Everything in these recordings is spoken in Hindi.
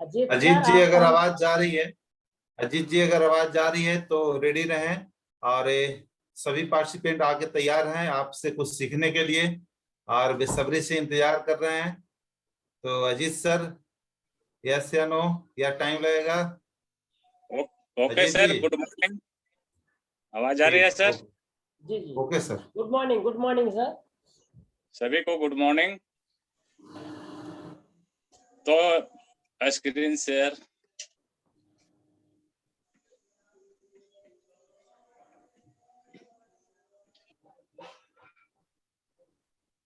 अजीत अजीत सर जी अगर आपका आवाज जा रही है, अजीत जी अगर आवाज जा रही है तो रेडी रहें। और सभी पार्टिसिपेंट आके तैयार हैं आपसे कुछ सीखने के लिए और बेसब्री से इंतजार कर रहे हैं। तो अजीत सर, यस या नो, या टाइम लगेगा? ओके अजीत सर, जी गुड मॉर्निंग। आवाज आ रही है सर? जी जी okay sir. Good morning sir. सभी को गुड मॉर्निंग। तो स्क्रीन शेयर।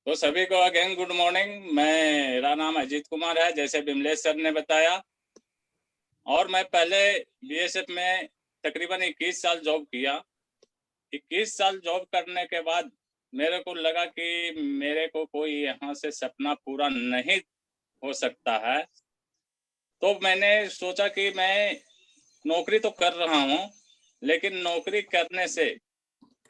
तो सभी को अगेन गुड मॉर्निंग। मेरा नाम अजीत कुमार है, जैसे बिमलेश सर ने बताया। और मैं पहले बीएसएफ में तकरीबन 21 साल जॉब किया। 21 साल जॉब करने के बाद मेरे को लगा कि मेरे को कोई यहाँ से सपना पूरा नहीं हो सकता है। तो मैंने सोचा कि मैं नौकरी तो कर रहा हूँ, लेकिन नौकरी करने से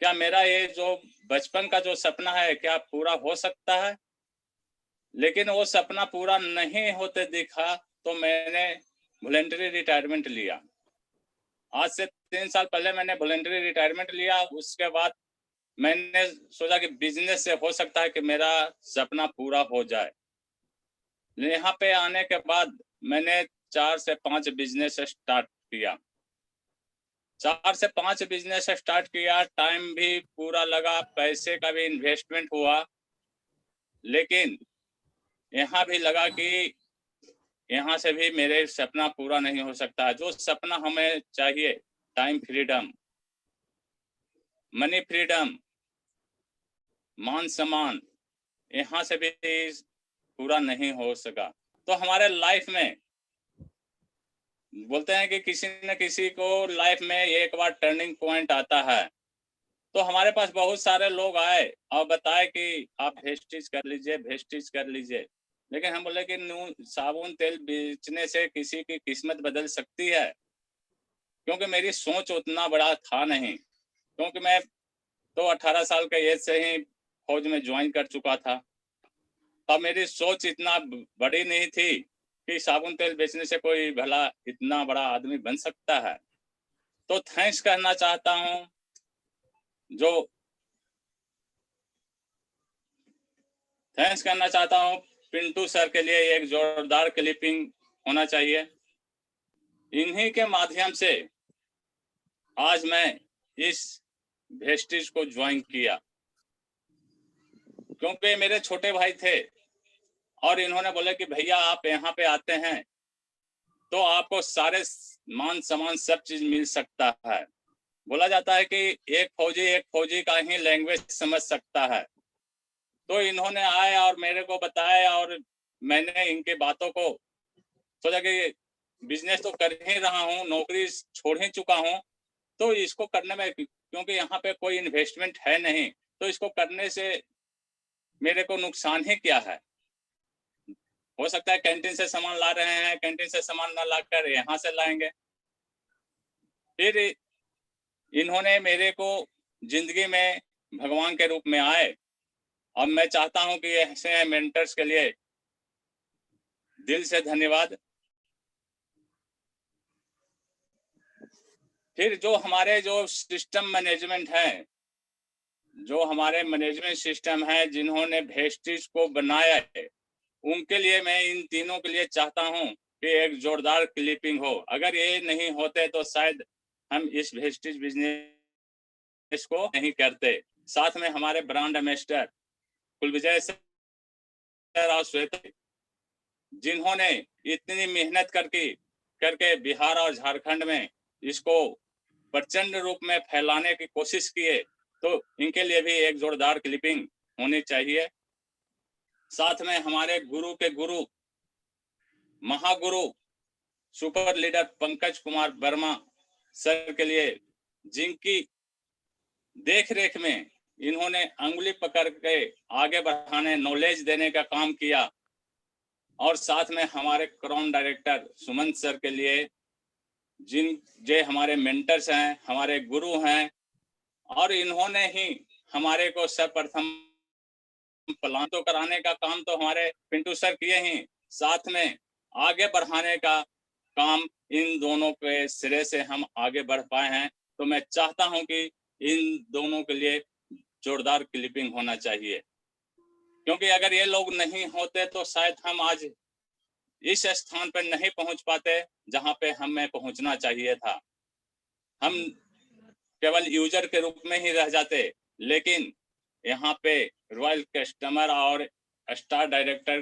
क्या मेरा ये जो बचपन का जो सपना है क्या पूरा हो सकता है। लेकिन वो सपना पूरा नहीं होते दिखा, तो मैंने वॉलंटरी रिटायरमेंट लिया। आज से 3 साल पहले मैंने वॉलंटरी रिटायरमेंट लिया। उसके बाद मैंने सोचा कि बिजनेस से हो सकता है कि मेरा सपना पूरा हो जाए। यहाँ पे आने के बाद मैंने 4 से 5 बिजनेस स्टार्ट किया। 4 से 5 बिजनेस स्टार्ट किया। टाइम भी पूरा लगा, पैसे का भी इन्वेस्टमेंट हुआ। लेकिन यहाँ भी लगा कि यहाँ से भी मेरे सपना पूरा नहीं हो सकता। जो सपना हमें चाहिए, टाइम फ्रीडम, मनी फ्रीडम, मान सम्मान, यहाँ से भी पूरा नहीं हो सका। तो हमारे लाइफ में बोलते हैं कि किसी न किसी को लाइफ में एक बार टर्निंग पॉइंट आता है। तो हमारे पास बहुत सारे लोग आए और बताए कि आप वेस्टेज कर लीजिए, वेस्टेज कर लीजिए। लेकिन हम बोले कि साबुन तेल बेचने से किसी की किस्मत बदल सकती है। क्योंकि मेरी सोच उतना बड़ा था नहीं, क्योंकि मैं तो 18 साल के एज से ही फौज में ज्वाइन कर चुका था। तब मेरी सोच इतना बड़ी नहीं थी कि साबुन तेल बेचने से कोई भला इतना बड़ा आदमी बन सकता है। तो थैंक्स कहना चाहता हूँ पिंटू सर के लिए एक जोरदार क्लिपिंग होना चाहिए। इन्हीं के माध्यम से आज मैं इस वेस्टेज को ज्वाइन किया, क्योंकि मेरे छोटे भाई थे और इन्होंने बोला कि भैया आप यहाँ पे आते हैं तो आपको सारे मान सम्मान सब चीज मिल सकता है। बोला जाता है कि एक फौजी का ही लैंग्वेज समझ सकता है। तो इन्होंने आए और मेरे को बताया और मैंने इनके बातों को सोचा कि बिजनेस तो कर ही रहा हूँ, नौकरी छोड़ ही चुका हूँ, तो इसको करने में, क्योंकि यहाँ पे कोई इन्वेस्टमेंट है नहीं, तो इसको करने से मेरे को नुकसान ही क्या है। हो सकता है कैंटीन से सामान ला रहे हैं, कैंटीन से सामान ना लाकर यहाँ से लाएंगे। फिर इन्होंने मेरे को जिंदगी में भगवान के रूप में आए और मैं चाहता हूं कि ऐसे मेंटर्स के लिए दिल से धन्यवाद। फिर जो हमारे जो सिस्टम मैनेजमेंट है, जो हमारे मैनेजमेंट सिस्टम है जिन्होंने वेस्टेज को बनाया है, उनके लिए मैं इन तीनों के लिए चाहता हूं कि एक जोरदार क्लिपिंग हो। अगर ये नहीं होते तो शायद हम इस वेस्टेज बिजनेस को नहीं करते। साथ में हमारे ब्रांड एम्बेसडर कुलविजय सर और श्वेता, जिन्होंने इतनी मेहनत करके बिहार और झारखंड में इसको प्रचंड रूप में फैलाने की कोशिश किए, तो इनके लिए भी एक जोरदार क्लिपिंग होनी चाहिए। साथ में हमारे गुरु के गुरु, महागुरु, super leader Pankaj Kumar Verma sir के लिए, जिनकी देख रेख में इन्होंने अंगुली पकड़ के आगे बढ़ाने, नॉलेज देने का काम किया। और साथ में हमारे क्राउन डायरेक्टर सुमंत सर के लिए, जो हमारे मेंटर्स हैं, हमारे गुरु हैं, और इन्होंने ही हमारे को सर्वप्रथम प्लान तो कराने का काम तो हमारे पिंटू सर किए ही, साथ में आगे बढ़ाने का काम इन दोनों के सिरे से हम आगे बढ़ पाए हैं। तो मैं चाहता हूं कि इन दोनों के लिए जोरदार क्लिपिंग होना चाहिए, क्योंकि अगर ये लोग नहीं होते तो शायद हम आज इस स्थान पर नहीं पहुंच पाते जहां पे हमें पहुंचना चाहिए था। हम केवल यूजर के रूप में ही रह जाते, लेकिन यहाँ पे रॉयल कस्टमर और स्टार डायरेक्टर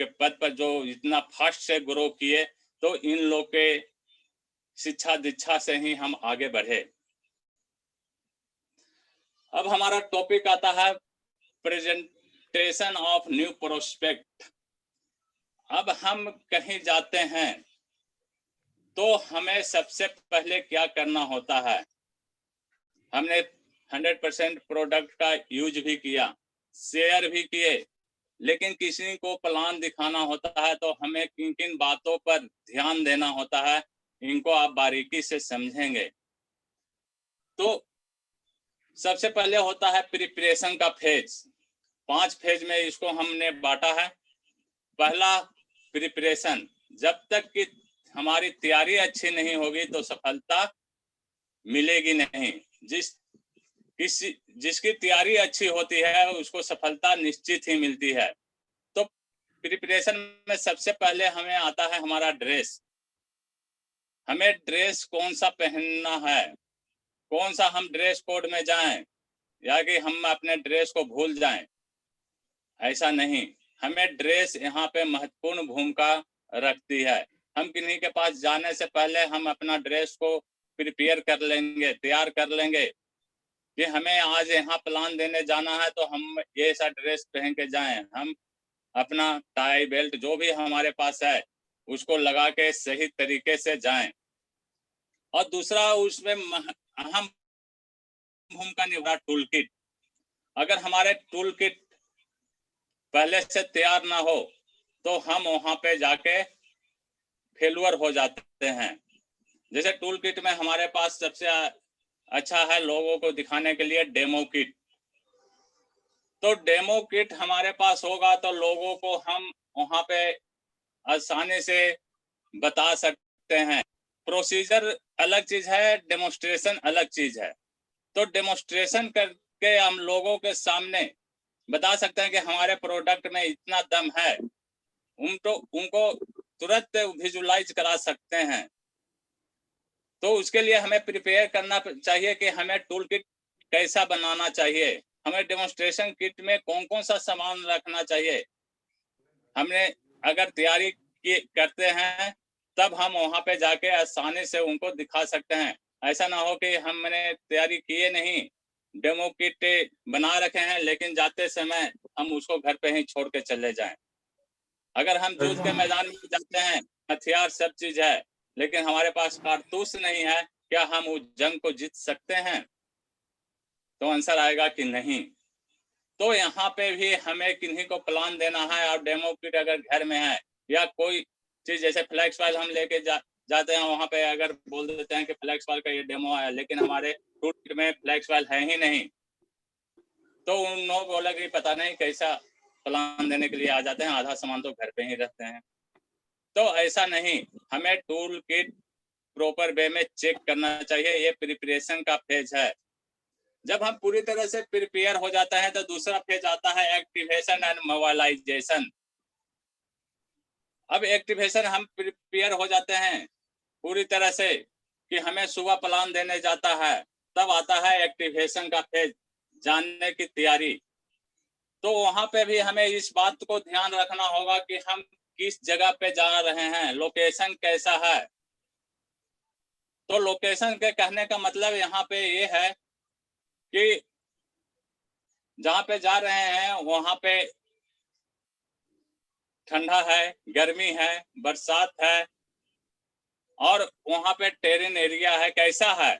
के पद पर जो इतना फास्ट से ग्रो किए, तो इन लोग के शिक्षा दीक्षा से ही हम आगे बढ़े। अब हमारा टॉपिक आता है प्रेजेंटेशन ऑफ न्यू प्रोस्पेक्ट। अब हम कहीं जाते हैं तो हमें सबसे पहले क्या करना होता है? हमने 100% प्रोडक्ट का यूज भी किया, शेयर भी किए, लेकिन किसी को प्लान दिखाना होता है तो हमें किन किन बातों पर ध्यान देना होता है, इनको आप बारीकी से समझेंगे। तो सबसे पहले होता है प्रिपरेशन का फेज। 5 फेज में इसको हमने बांटा है। पहला प्रिपरेशन, जब तक कि हमारी तैयारी अच्छी नहीं होगी तो सफलता मिलेगी नहीं। जिसकी तैयारी अच्छी होती है उसको सफलता निश्चित ही मिलती है। तो प्रिपरेशन में सबसे पहले हमें आता है हमारा ड्रेस। हमें ड्रेस कौन सा पहनना है, कौन सा हम ड्रेस कोड में जाएं या कि हम अपने ड्रेस को भूल जाएं, ऐसा नहीं। हमें ड्रेस यहाँ पे महत्वपूर्ण भूमिका रखती है। हम किन्हीं के पास जाने से पहले हम अपना ड्रेस को प्रिपेयर कर लेंगे, तैयार कर लेंगे कि हमें आज यहाँ प्लान देने जाना है तो हम ये सा ड्रेस पहन के जाएं। हम अपना टाई बेल्ट जो भी हमारे पास है उसको लगा के सही तरीके से जाएं। और दूसरा उसमें अहम भूमिका निभा टूल किट। अगर हमारे टूल किट पहले से तैयार ना हो तो हम वहां पे जाके फेलुअर हो जाते हैं। जैसे टूल किट में हमारे पास सबसे अच्छा है लोगों को दिखाने के लिए डेमो किट। तो डेमो किट हमारे पास होगा तो लोगों को हम वहां पे आसानी से बता सकते हैं। प्रोसीजर अलग चीज है, डेमोस्ट्रेशन अलग चीज है। तो डेमोस्ट्रेशन करके हम लोगों के सामने बता सकते हैं कि हमारे प्रोडक्ट में इतना दम है, उनको तुरंत विजुलाइज करा सकते हैं। तो उसके लिए हमें प्रिपेयर करना चाहिए कि हमें टूल किट कैसा बनाना चाहिए, हमें डेमोस्ट्रेशन किट में कौन कौन सा सामान रखना चाहिए। हमने अगर तैयारी करते हैं तब हम वहां पे जाके आसानी से उनको दिखा सकते हैं। ऐसा ना हो कि हमने तैयारी किए नहीं, डेमो किट बना रखे हैं, लेकिन जाते समय हम उसको घर पे ही छोड़ के चले जाएं। अगर हम जूझ के मैदान में जाते हैं, हथियार सब चीज है, लेकिन हमारे पास कारतूस नहीं है, क्या हम उस जंग को जीत सकते हैं? तो आंसर आएगा कि नहीं। तो यहाँ पे भी हमें किन्हीं को प्लान देना है और डेमो किट अगर घर में है या कोई चीज जैसे फ्लैक्स फाइल हम लेके जाते हैं, वहां पे अगर बोल देते हैं कि फ्लैक्स फाइल का ये डेमो है, लेकिन हमारे टूल किट में फ्लैक्स फाइल है ही नहीं, तो उन लोग बोला कि पता नहीं कैसा प्लान देने के लिए आ जाते हैं, आधा सामान तो घर पे ही रखते हैं। तो ऐसा नहीं, हमें टूल किट प्रॉपर वे में चेक करना चाहिए। ये प्रिपरेशन का फेज है। जब हम पूरी तरह से प्रिपेयर हो जाता है तो दूसरा फेज आता है एक्टिवेशन एंड मोबाइलाइजेशन। अब एक्टिवेशन हम प्रिपेयर हो जाते हैं पूरी तरह से कि हमें सुबह प्लान देने जाता है, तब आता है एक्टिवेशन का फेज, जानने की तैयारी। तो वहां पे भी हमें इस बात को ध्यान रखना होगा कि हम किस जगह पे जा रहे हैं, लोकेशन कैसा है। तो लोकेशन के कहने का मतलब यहाँ पे ये है कि जहाँ पे जा रहे हैं वहां पे ठंडा है, गर्मी है, बरसात है, और वहां पे टेरेन एरिया है, कैसा है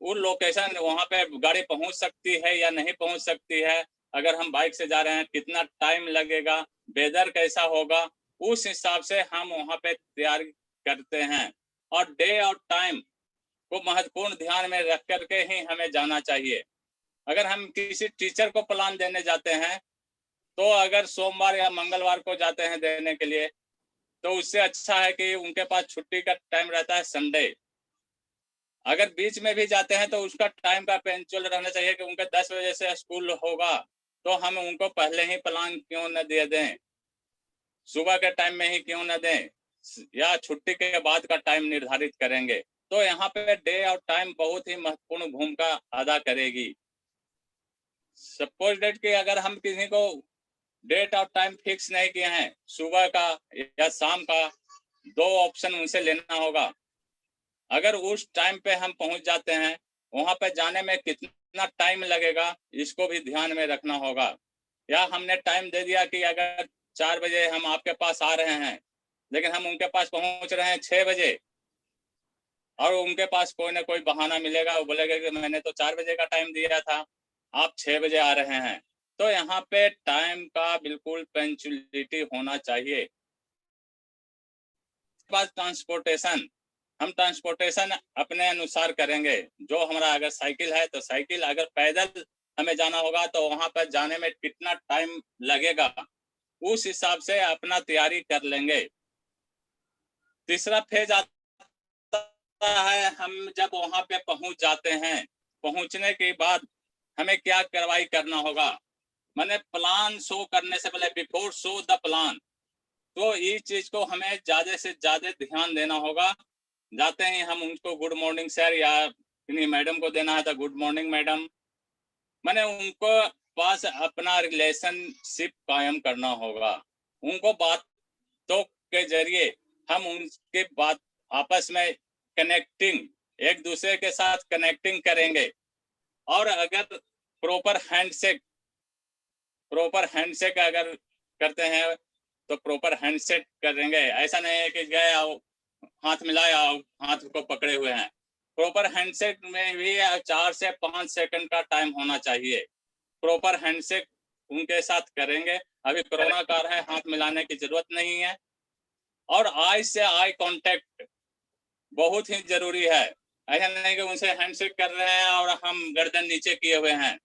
उन लोकेशन, वहां पे गाड़ी पहुंच सकती है या नहीं पहुंच सकती है। अगर हम बाइक से जा रहे हैं कितना टाइम लगेगा, वेदर कैसा होगा, उस हिसाब से हम वहां पे तैयारी करते हैं। और डे और टाइम को महत्वपूर्ण ध्यान में रख करके ही हमें जाना चाहिए। अगर हम किसी टीचर को प्लान देने जाते हैं तो अगर सोमवार या मंगलवार को जाते हैं देने के लिए, तो उससे अच्छा है कि उनके पास छुट्टी का टाइम रहता है संडे। अगर बीच में भी जाते हैं तो उसका टाइम का पंक्चुअल रहना चाहिए कि उनके 10 बजे से स्कूल होगा, तो हम उनको पहले ही प्लान क्यों न दे दें, सुबह के टाइम में ही क्यों न दें, या छुट्टी के बाद का टाइम निर्धारित करेंगे। तो यहाँ पे डे और टाइम बहुत ही महत्वपूर्ण भूमिका अदा करेगी। सपोज डेट कि अगर हम किसी को डेट और टाइम फिक्स नहीं किए हैं, सुबह का या शाम का, 2 ऑप्शन उनसे लेना होगा। अगर उस टाइम पे हम पहुंच जाते हैं, वहां पे जाने में कितना टाइम लगेगा, इसको भी ध्यान में रखना होगा। या हमने टाइम दे दिया कि अगर 4 बजे हम आपके पास आ रहे हैं, लेकिन हम उनके पास पहुंच रहे हैं 6 बजे, और उनके पास कोई ना कोई बहाना मिलेगा, वो बोलेगा कि मैंने तो 4 बजे का टाइम दिया था, आप 6 बजे आ रहे हैं। तो यहाँ पे टाइम का बिल्कुल पंक्चुअलिटी होना चाहिए। पास ट्रांसपोर्टेशन, हम ट्रांसपोर्टेशन अपने अनुसार करेंगे। जो हमारा अगर साइकिल है तो साइकिल, अगर पैदल हमें जाना होगा तो वहां पर जाने में कितना टाइम लगेगा, उस हिसाब से अपना तैयारी कर लेंगे। तीसरा फेज आता है, हम जब वहां पे पहुंच जाते हैं, पहुंचने के बाद हमें क्या कार्रवाई करना होगा। मैंने प्लान शो करने से पहले, बिफोर शो द प्लान, तो इस चीज को हमें ज्यादा से ज्यादा ध्यान देना होगा। जाते ही हम उनको गुड मॉर्निंग सर, या किन्हीं मैडम को देना है तो गुड मॉर्निंग मैडम, मैंने उनको पास अपना रिलेशनशिप कायम करना होगा। उनको बातों के जरिए हम उनके बात आपस में कनेक्टिंग, एक दूसरे के साथ कनेक्टिंग करेंगे। और अगर प्रॉपर हैंडशेक अगर करते हैं तो प्रॉपर हैंडशेक करेंगे। ऐसा नहीं है कि गए आओ हाथ मिलाया, हाथ को पकड़े हुए हैं। प्रॉपर हैंडशेक में भी 4 से 5 सेकंड का टाइम होना चाहिए। प्रॉपर हैंडशेक उनके साथ करेंगे। अभी कोरोना काल है, हाथ मिलाने की जरूरत नहीं है। और आई से आई कांटेक्ट बहुत ही जरूरी है। ऐसा नहीं कि उनसे हैंडशेक कर रहे हैं और हम गर्दन नीचे किए हुए हैं,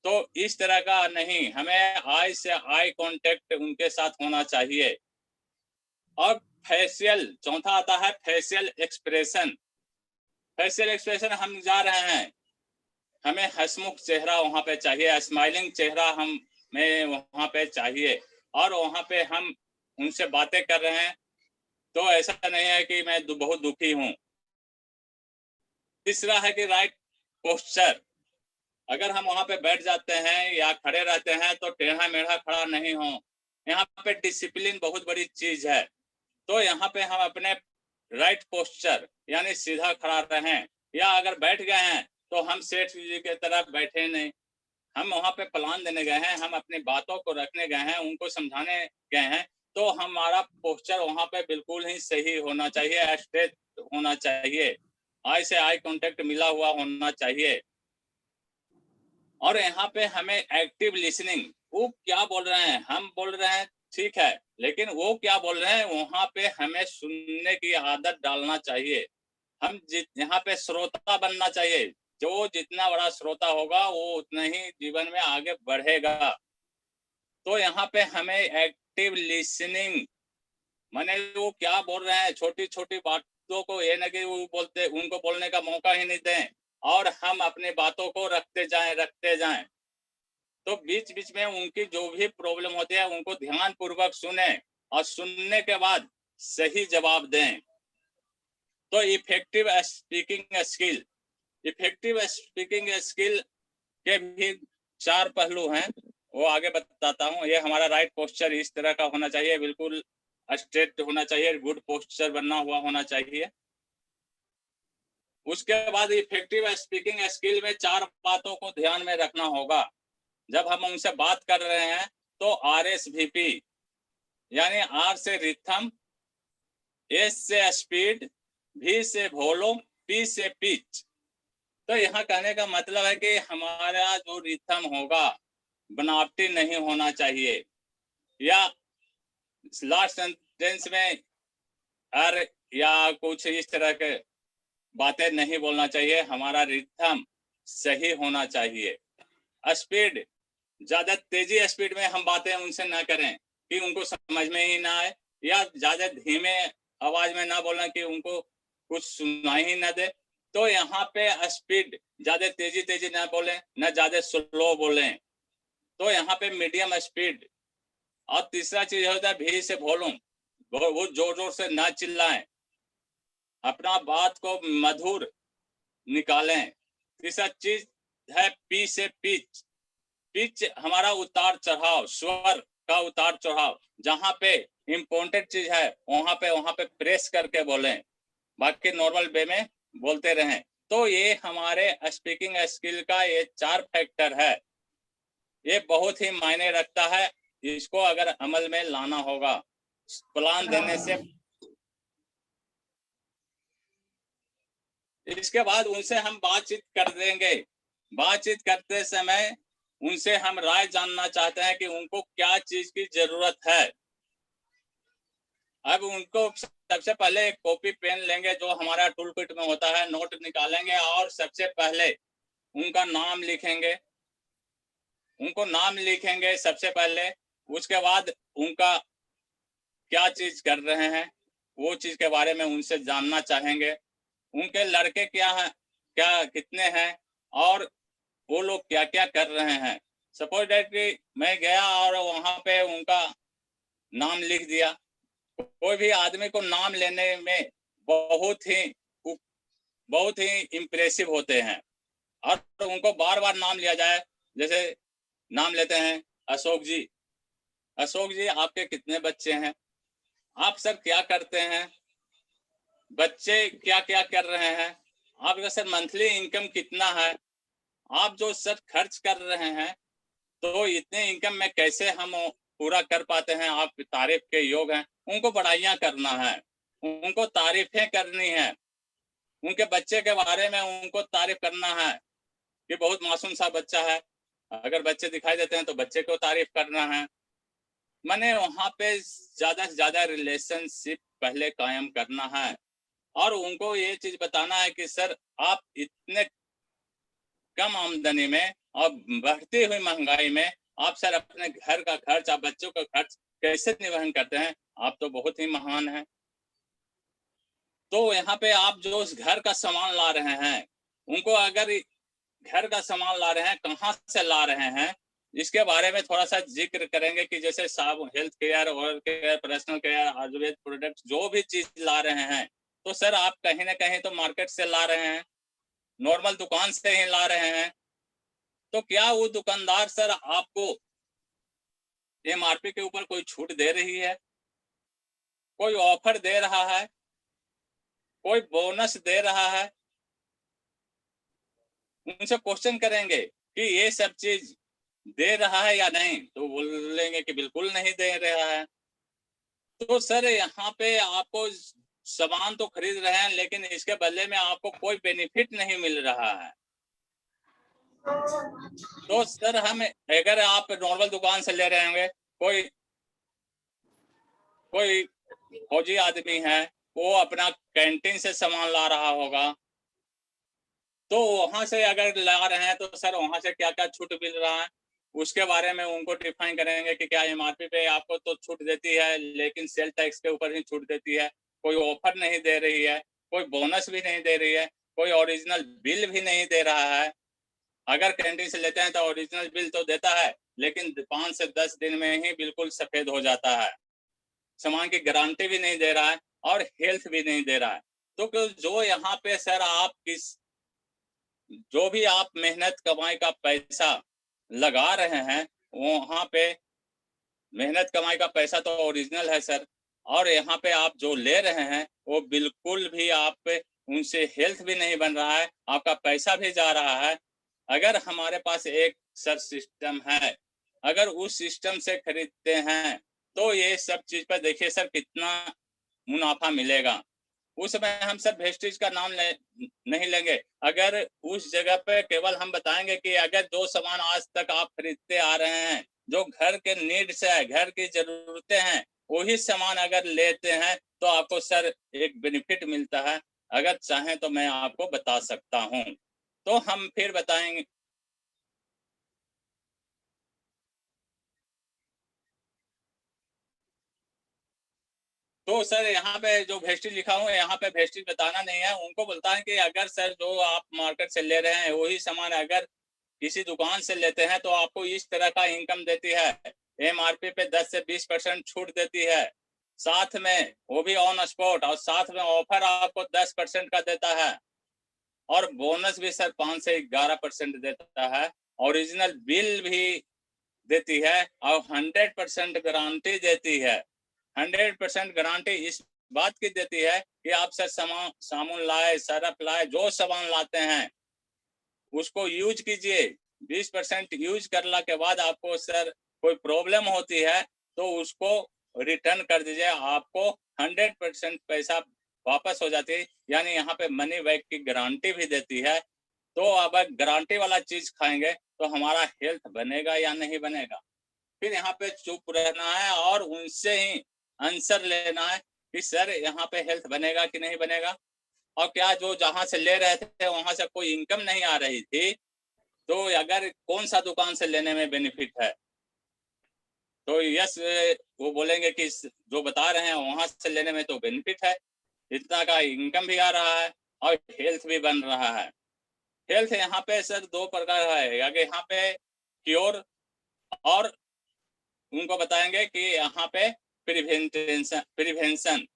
तो इस तरह का नहीं, हमें आई से आई कांटेक्ट उनके साथ होना चाहिए। और फेशियल, चौथा आता है फेशियल एक्सप्रेशन। फेशियल एक्सप्रेशन, हम जा रहे हैं, हमें हंसमुख चेहरा वहां पे चाहिए, स्माइलिंग चेहरा हमें वहां पे चाहिए। और वहां पे हम उनसे बातें कर रहे हैं तो ऐसा नहीं है कि मैं बहुत दुखी हूं। तीसरा है कि राइट पोस्चर। अगर हम वहां पे बैठ जाते हैं या खड़े रहते हैं तो टेढ़ा मेढ़ा खड़ा नहीं हो। यहाँ पे डिसिप्लिन बहुत बड़ी चीज है। तो यहाँ पे हम अपने राइट पोस्चर यानी सीधा खड़ा रहें। या अगर बैठ गए हैं तो हम सेठ जी की तरह बैठे नहीं। हम वहां पे प्लान देने गए हैं, हम अपनी बातों को रखने गए हैं, उनको समझाने गए हैं, तो हमारा पोस्चर वहां पे बिल्कुल ही सही होना चाहिए, स्ट्रेट होना चाहिए, आई से आई कांटेक्ट मिला हुआ होना चाहिए। और यहाँ पे हमें एक्टिव लिसनिंग, वो क्या बोल रहे हैं, हम बोल रहे हैं ठीक है, लेकिन वो क्या बोल रहे हैं वहां पे हमें सुनने की आदत डालना चाहिए। हम यहाँ पे श्रोता बनना चाहिए। जो जितना बड़ा श्रोता होगा वो उतना ही जीवन में आगे बढ़ेगा। तो यहाँ पे हमें एक्टिव लिसनिंग, माने वो क्या बोल रहे हैं, छोटी छोटी बातों को ये न कि वो बोलते, उनको बोलने का मौका ही नहीं दें और हम अपनी बातों को रखते जाएं। तो बीच बीच में उनकी जो भी प्रॉब्लम होती है उनको ध्यान पूर्वक सुने और सुनने के बाद सही जवाब दें। तो इफेक्टिव स्पीकिंग स्किल के भी 4 पहलू हैं, वो आगे बताता हूँ। ये हमारा राइट पोस्चर इस तरह का होना चाहिए, बिल्कुल स्ट्रेट होना चाहिए, गुड पोस्चर बनना हुआ होना चाहिए। उसके बाद इफेक्टिव स्पीकिंग स्किल में 4 बातों को ध्यान में रखना होगा। जब हम उनसे बात कर रहे हैं तो RSVP यानी R से रिथम, S से स्पीड, V से वॉल्यूम, P से पिच। तो यहाँ कहने का मतलब है कि हमारा जो रिथम होगा बनावटी नहीं होना चाहिए, या लास्ट सेंटेंस में अर या कुछ इस तरह के बातें नहीं बोलना चाहिए। हमारा रिथम सही होना चाहिए। स्पीड, ज्यादा तेजी स्पीड में हम बातें उनसे ना करें कि उनको समझ में ही ना आए, या ज्यादा धीमे आवाज में ना बोलें कि उनको कुछ सुनाई ही ना दे। तो यहाँ पे स्पीड ज्यादा तेजी तेजी ना बोलें, ना ज्यादा स्लो बोलें, तो यहाँ पे मीडियम स्पीड। और तीसरा चीज होता है भी से वॉल्यूम, वो जोर जोर से ना चिल्लाएं, अपना बात को मधुर निकालें। तीसरा चीज है पी से पिच। पिच हमारा उतार चढ़ाव, स्वर का उतार चढ़ाव, जहां पे इम्पोर्टेंट चीज है वहां पे प्रेस करके बोलें, बाकी नॉर्मल वे में बोलते रहें। तो ये हमारे स्पीकिंग स्किल का ये 4 फैक्टर है, ये बहुत ही मायने रखता है। इसको अगर अमल में लाना होगा, प्लान देने से। इसके बाद उनसे हम बातचीत कर देंगे। बातचीत करते समय उनसे हम राय जानना चाहते हैं कि उनको क्या चीज की जरूरत है। अब उनको सबसे पहले एक कॉपी पेन लेंगे जो हमारा टूल किट में होता है, नोट निकालेंगे और सबसे पहले उनका नाम लिखेंगे। उनको नाम लिखेंगे सबसे पहले, उसके बाद उनका क्या चीज कर रहे हैं वो चीज के बारे में उनसे जानना चाहेंगे। उनके लड़के क्या हैं, क्या कितने हैं, और वो लोग क्या क्या कर रहे हैं। सपोज दैट कि मैं गया और वहां पे उनका नाम लिख दिया। कोई भी आदमी को नाम लेने में बहुत ही इम्प्रेसिव होते हैं, और उनको बार बार नाम लिया जाए। जैसे नाम लेते हैं अशोक जी, अशोक जी आपके कितने बच्चे हैं, आप सर क्या करते हैं, बच्चे क्या क्या कर रहे हैं, आपका सर मंथली इनकम कितना है, आप जो सर खर्च कर रहे हैं तो इतने इनकम में कैसे हम पूरा कर पाते हैं, आप तारीफ के योग हैं। उनको बड़ाइयां करना है, उनको तारीफें करनी है, उनके बच्चे के बारे में उनको तारीफ करना है कि बहुत मासूम सा बच्चा है। अगर बच्चे दिखाई देते हैं तो बच्चे को तारीफ करना है। मैंने वहां पे ज्यादा से ज्यादा रिलेशनशिप पहले कायम करना है, और उनको ये चीज बताना है कि सर आप इतने कम आमदनी में और बढ़ती हुई महंगाई में आप सर अपने घर का खर्च, आप बच्चों का खर्च कैसे निर्वहन करते हैं, आप तो बहुत ही महान हैं। तो यहाँ पे आप जो उस घर का सामान ला रहे हैं, उनको अगर घर का सामान ला रहे हैं कहाँ से ला रहे हैं इसके बारे में थोड़ा सा जिक्र करेंगे कि जैसे साबुन, health care, oil care, personal care, Ayurveda product, जो भी चीज ला रहे हैं तो सर आप कहीं ना कहीं तो मार्केट से ला रहे हैं, नॉर्मल दुकान से ही ला रहे हैं। तो क्या वो दुकानदार सर आपको एमआरपी के ऊपर कोई छूट दे रही है, कोई ऑफर दे रहा है, कोई बोनस दे रहा है? उनसे क्वेश्चन करेंगे कि ये सब चीज दे रहा है या नहीं, तो बोलेंगे कि बिल्कुल नहीं दे रहा है। तो सर यहाँ पे आपको सामान तो खरीद रहे हैं लेकिन इसके बदले में आपको कोई बेनिफिट नहीं मिल रहा है। तो सर हम अगर आप नॉर्मल दुकान से ले रहे होंगे, कोई कोई फौजी आदमी है वो अपना कैंटीन से सामान ला रहा होगा, तो वहां से अगर ला रहे हैं तो सर वहां से क्या क्या छूट मिल रहा है उसके बारे में उनको डिफाइन करेंगे कि क्या एमआरपी पे आपको तो छूट देती है लेकिन सेल टैक्स के ऊपर ही छूट देती है, कोई ऑफर नहीं दे रही है, कोई बोनस भी नहीं दे रही है, कोई ओरिजिनल बिल भी नहीं दे रहा है। अगर कैंटीन से लेते हैं तो ओरिजिनल बिल तो देता है लेकिन 5 से 10 दिन में ही बिल्कुल सफेद हो जाता है, सामान की गारंटी भी नहीं दे रहा है और हेल्थ भी नहीं दे रहा है। तो जो यहाँ पे सर आप जो भी आप मेहनत कमाई का पैसा लगा रहे हैं वहां पे मेहनत कमाई का पैसा तो ओरिजिनल है सर, और यहाँ पे आप जो ले रहे हैं वो बिल्कुल भी आप पे उनसे हेल्थ भी नहीं बन रहा है, आपका पैसा भी जा रहा है। अगर हमारे पास एक सर सिस्टम है, अगर उस सिस्टम से खरीदते हैं तो ये सब चीज पर देखिए सर कितना मुनाफा मिलेगा। उस समय हम सर वेस्टेज का नाम नहीं लेंगे। अगर उस जगह पे केवल हम बताएंगे कि अगर जो सामान आज तक आप खरीदते आ रहे हैं, जो घर के नीड्स है, घर की जरूरतें हैं, वही सामान अगर लेते हैं तो आपको सर एक बेनिफिट मिलता है। अगर चाहें तो मैं आपको बता सकता हूँ, तो हम फिर बताएंगे। तो सर यहाँ पे जो वेस्टेज लिखा हूँ, यहाँ पे वेस्टेज बताना नहीं है। उनको बोलता है कि अगर सर जो आप मार्केट से ले रहे हैं वही सामान अगर किसी दुकान से लेते हैं तो आपको इस तरह का इनकम देती है, एमआरपी पे 10 से 20% छूट देती है, साथ में वो भी ऑन स्पॉट, और साथ में ऑफर आपको 10% का देता है, और बोनस भी सर 5 से 11% देता है, ओरिजिनल बिल भी देती है, और 100% गारंटी देती है। 100% गारंटी इस बात की देती है कि आप सर साबुन लाए, सरफ लाए, जो सामान लाते हैं उसको यूज कीजिए। 20% यूज करने के बाद आपको सर कोई प्रॉब्लम होती है तो उसको रिटर्न कर दीजिए, आपको 100% पैसा वापस हो जाती है। यानी यहाँ पे मनी बैक की गारंटी भी देती है। तो अब गारंटी वाला चीज खाएंगे तो हमारा हेल्थ बनेगा या नहीं बनेगा। फिर यहाँ पे चुप रहना है और उनसे ही आंसर लेना है कि सर यहाँ पे हेल्थ बनेगा कि नहीं बनेगा, और क्या जो जहां से ले रहे थे वहां से कोई इनकम नहीं आ रही थी, तो अगर कौन सा दुकान से लेने में बेनिफिट है। तो यस, वो बोलेंगे कि जो बता रहे हैं वहां से लेने में तो बेनिफिट है, इतना का इनकम भी आ रहा है और हेल्थ भी बन रहा है। हेल्थ यहाँ पे सर 2 प्रकार है, आगे यहाँ पे क्योर, और उनको बताएंगे कि यहाँ पे प्रिवेंशन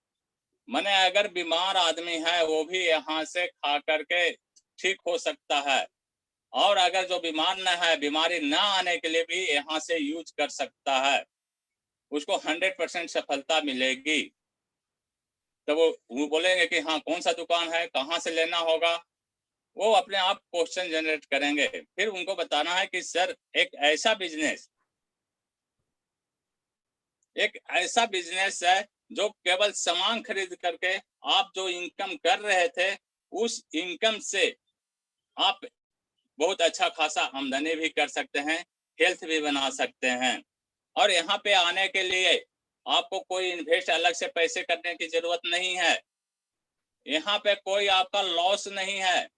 माने अगर बीमार आदमी है वो भी यहाँ से खा करके ठीक हो सकता है, और अगर जो बीमार न है, बीमारी ना आने के लिए भी यहाँ से यूज कर सकता है, उसको 100% सफलता मिलेगी। तो वो बोलेंगे कि हाँ कौन सा दुकान है, कहाँ से लेना होगा, वो अपने आप क्वेश्चन जनरेट करेंगे। फिर उनको बताना है कि सर एक ऐसा बिजनेस है जो केवल सामान खरीद करके आप जो इनकम कर रहे थे उस इनकम से आप बहुत अच्छा खासा आमदनी भी कर सकते हैं, हेल्थ भी बना सकते हैं। और यहाँ पे आने के लिए आपको कोई इन्वेस्ट अलग से पैसे करने की जरूरत नहीं है। यहाँ पे कोई आपका लॉस नहीं है।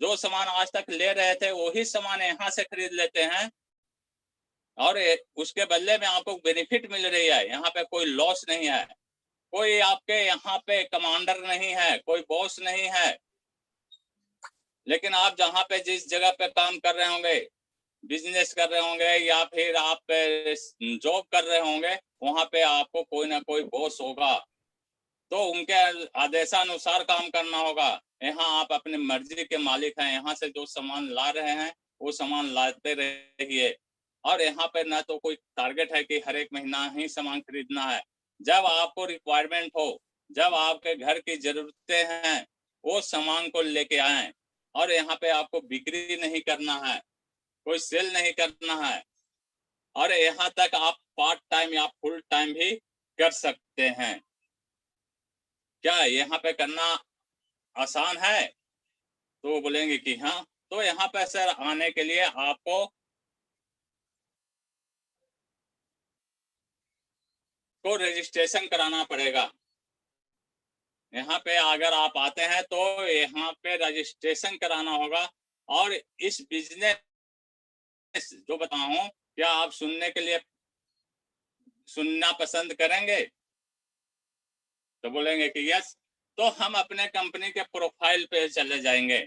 जो सामान आज तक ले रहे थे वही सामान यहाँ से खरीद लेते हैं, और उसके बदले में आपको बेनिफिट मिल रही है। यहाँ पे कोई लॉस नहीं है, कोई आपके यहाँ पे कमांडर नहीं है, कोई बॉस नहीं है। लेकिन आप जहाँ पे जिस जगह पे काम कर रहे होंगे, बिजनेस कर रहे होंगे या फिर आप जॉब कर रहे होंगे, वहां पे आपको कोई ना कोई बॉस होगा, तो उनके आदेशानुसार काम करना होगा। यहाँ आप अपनी मर्जी के मालिक हैं, यहाँ से जो सामान ला रहे हैं वो सामान लाते रहिए, और यहाँ पे ना तो कोई टारगेट है कि हर एक महीना ही सामान खरीदना है। जब आपको रिक्वायरमेंट हो, जब आपके घर की जरूरतें हैं, वो सामान को लेके आए, और यहाँ पे आपको बिक्री नहीं करना है, कोई सेल नहीं करना है, और यहाँ तक आप पार्ट टाइम या फुल टाइम भी कर सकते हैं। क्या यहाँ पे करना आसान है? तो वो बोलेंगे कि हाँ। तो यहाँ पे सर आने के लिए आपको रजिस्ट्रेशन कराना पड़ेगा। यहाँ पे अगर आप आते हैं तो यहाँ पे रजिस्ट्रेशन कराना होगा, और इस बिजनेस जो बताऊं क्या आप सुनना पसंद करेंगे? तो बोलेंगे कि यस। तो हम अपने कंपनी के प्रोफाइल पे चले जाएंगे।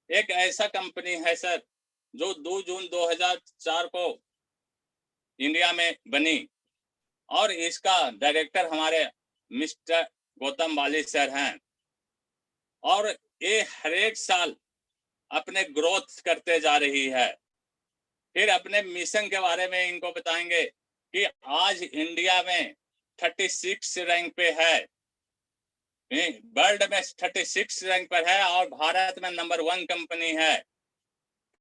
एक ऐसा कंपनी है सर जो 2 जून 2004 को इंडिया में बनी, और इसका डायरेक्टर हमारे मिस्टर गौतम वाली सर हैं, और ये हर एक साल अपने ग्रोथ करते जा रही है। फिर अपने मिशन के बारे में इनको बताएंगे कि आज इंडिया में 36 रैंक पे है, वर्ल्ड में 36 रैंक पर है, और भारत में नंबर 1 कंपनी है।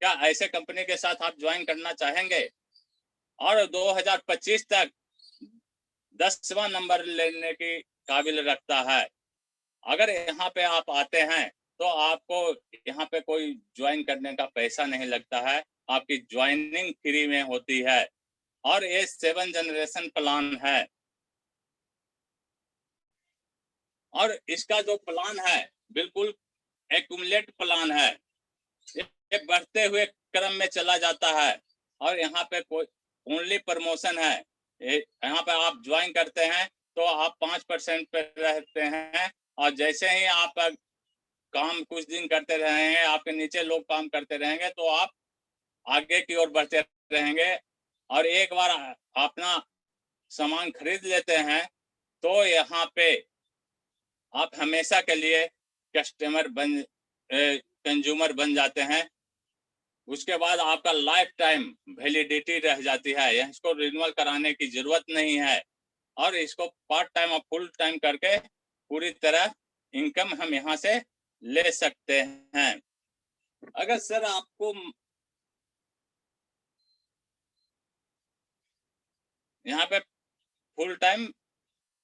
क्या ऐसे कंपनी के साथ आप ज्वाइन करना चाहेंगे? और 2025 तक 10वां नंबर लेने की काबिल रखता है। अगर यहाँ पे आप आते हैं तो आपको यहाँ पे कोई ज्वाइन करने का पैसा नहीं लगता है, आपकी ज्वाइनिंग फ्री में होती है, और ये 7 जनरेशन प्लान है। और इसका जो प्लान है बिल्कुल एक्यूमुलेट प्लान है, ये बढ़ते हुए क्रम में चला जाता है, और यहाँ पे कोई ओनली प्रमोशन है। यहाँ पे आप ज्वाइन करते हैं तो आप 5% पे रहते हैं, और जैसे ही आप काम कुछ दिन करते रहे हैं, आपके नीचे लोग काम करते रहेंगे, तो आप आगे की ओर बढ़ते रहेंगे। और एक बार अपना सामान खरीद लेते हैं, तो यहाँ पे आप हमेशा के लिए कंज्यूमर बन जाते हैं। उसके बाद आपका लाइफ टाइम वैलिडिटी रह जाती है, इसको रिन्यूअल कराने की जरूरत नहीं है, और इसको पार्ट टाइम और फुल टाइम करके पूरी तरह इनकम हम यहाँ से ले सकते हैं। अगर सर आपको यहाँ पे फुल टाइम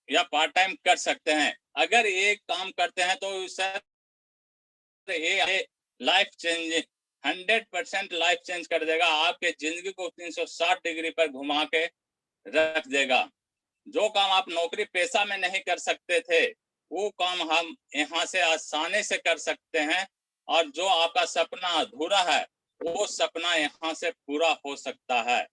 या पार्ट टाइम कर सकते हैं, अगर ये काम करते हैं तो सर ये लाइफ चेंज 100% लाइफ चेंज कर देगा, आपके जिंदगी को 360 डिग्री पर घुमा के रख देगा। जो काम आप नौकरी पेशा में नहीं कर सकते थे, वो काम हम यहाँ से आसानी से कर सकते हैं, और जो आपका सपना अधूरा है, वो सपना यहाँ से पूरा हो सकता है।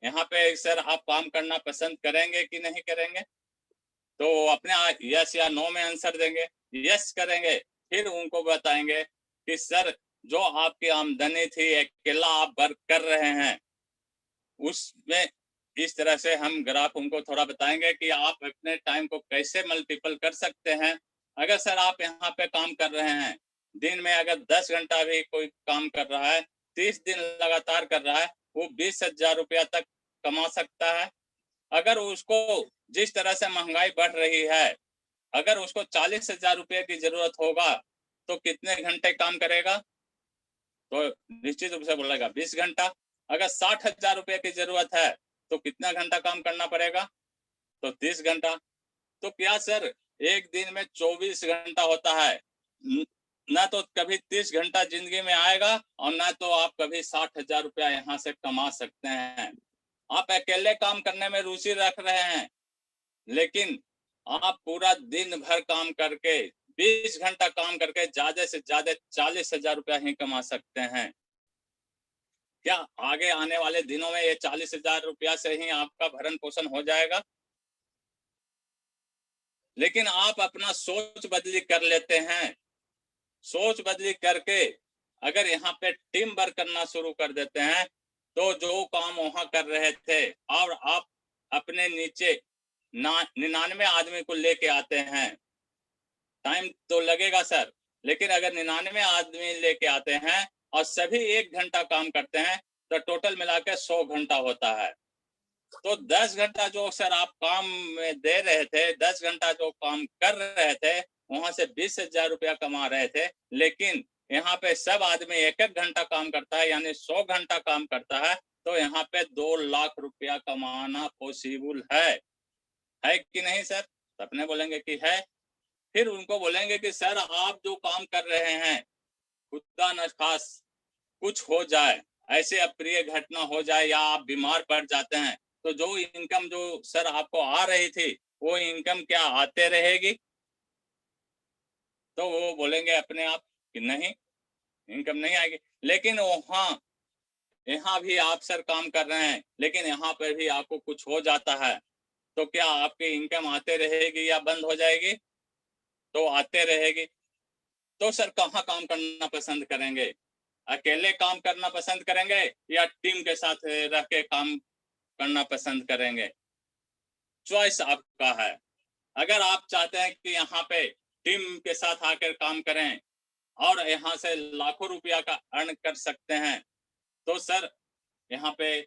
यहाँ पे सर आप काम करना पसंद करेंगे कि नहीं करेंगे? तो अपने यस या नो में आंसर देंगे। यस करेंगे, फिर उनको बताएंगे कि सर जो आपकी आमदनी थी, अकेला आप वर्क कर रहे हैं, उसमें इस तरह से हम ग्राफ उनको थोड़ा बताएंगे कि आप अपने टाइम को कैसे मल्टीपल कर सकते हैं। अगर सर आप यहाँ पे काम कर रहे हैं, दिन में अगर 10 घंटा भी कोई काम कर रहा है, 30 दिन लगातार कर रहा है, वो 20,000 रुपया तक कमा सकता है। अगर उसको जिस तरह से महंगाई बढ़ रही है, अगर उसको 40,000 रुपये की जरूरत होगा, तो कितने घंटे काम करेगा? तो निश्चित रूप से बोलेगा 20 घंटा। अगर 60,000 रुपये की जरूरत है, तो कितना घंटा काम करना पड़ेगा? तो 30 घंटा। तो क्या सर एक दिन में 24 घंटा होता है? ना तो कभी 30 घंटा जिंदगी में आएगा, और ना तो आप कभी 60,000 रुपया यहाँ से कमा सकते हैं। आप अकेले काम करने में रुचि रख रहे हैं, लेकिन आप पूरा दिन भर काम करके 20 घंटा काम करके ज्यादा से ज्यादा 40,000 रुपया ही कमा सकते हैं। क्या आगे आने वाले दिनों में ये 40,000 रुपया से ही आपका भरण पोषण हो जाएगा? लेकिन आप अपना सोच बदली कर लेते हैं। सोच बदली करके अगर यहाँ पे टीम वर्क करना शुरू कर देते हैं, तो जो काम वहां कर रहे थे, और आप अपने नीचे 99 आदमी को लेके आते हैं, टाइम तो लगेगा सर, लेकिन अगर 99 आदमी लेके आते हैं और सभी 1 घंटा काम करते हैं, तो टोटल मिला के 100 घंटा होता है। तो 10 घंटा जो सर आप काम में दे रहे थे, 10 घंटा जो काम कर रहे थे, वहां से 20,000 रुपया कमा रहे थे, लेकिन यहाँ पे सब आदमी 1-1 घंटा काम करता है, यानी 100 घंटा काम करता है, तो यहाँ पे 2 लाख रुपया कमाना पॉसिबल है कि नहीं सर? सबने बोलेंगे कि है। फिर उनको बोलेंगे कि सर आप जो काम कर रहे हैं, खुदा न खास कुछ हो जाए, ऐसे अप्रिय घटना हो जाए, या आप बीमार पड़ जाते हैं, तो जो इनकम जो सर आपको आ रही थी, वो इनकम क्या आते रहेगी? तो वो बोलेंगे अपने आप कि नहीं, इनकम नहीं आएगी। लेकिन वहाँ यहाँ भी आप सर काम कर रहे हैं, लेकिन यहाँ पर भी आपको कुछ हो जाता है, तो क्या आपकी इनकम आते रहेगी या बंद हो जाएगी? तो आते रहेगी। तो सर कहाँ काम करना पसंद करेंगे? अकेले काम करना पसंद करेंगे, या टीम के साथ रह के काम करना पसंद करेंगे? चॉइस आपका है। अगर आप चाहते हैं कि यहाँ पे टीम के साथ आकर काम करें और यहाँ से लाखों रुपया का अर्न कर सकते हैं, तो सर यहाँ पे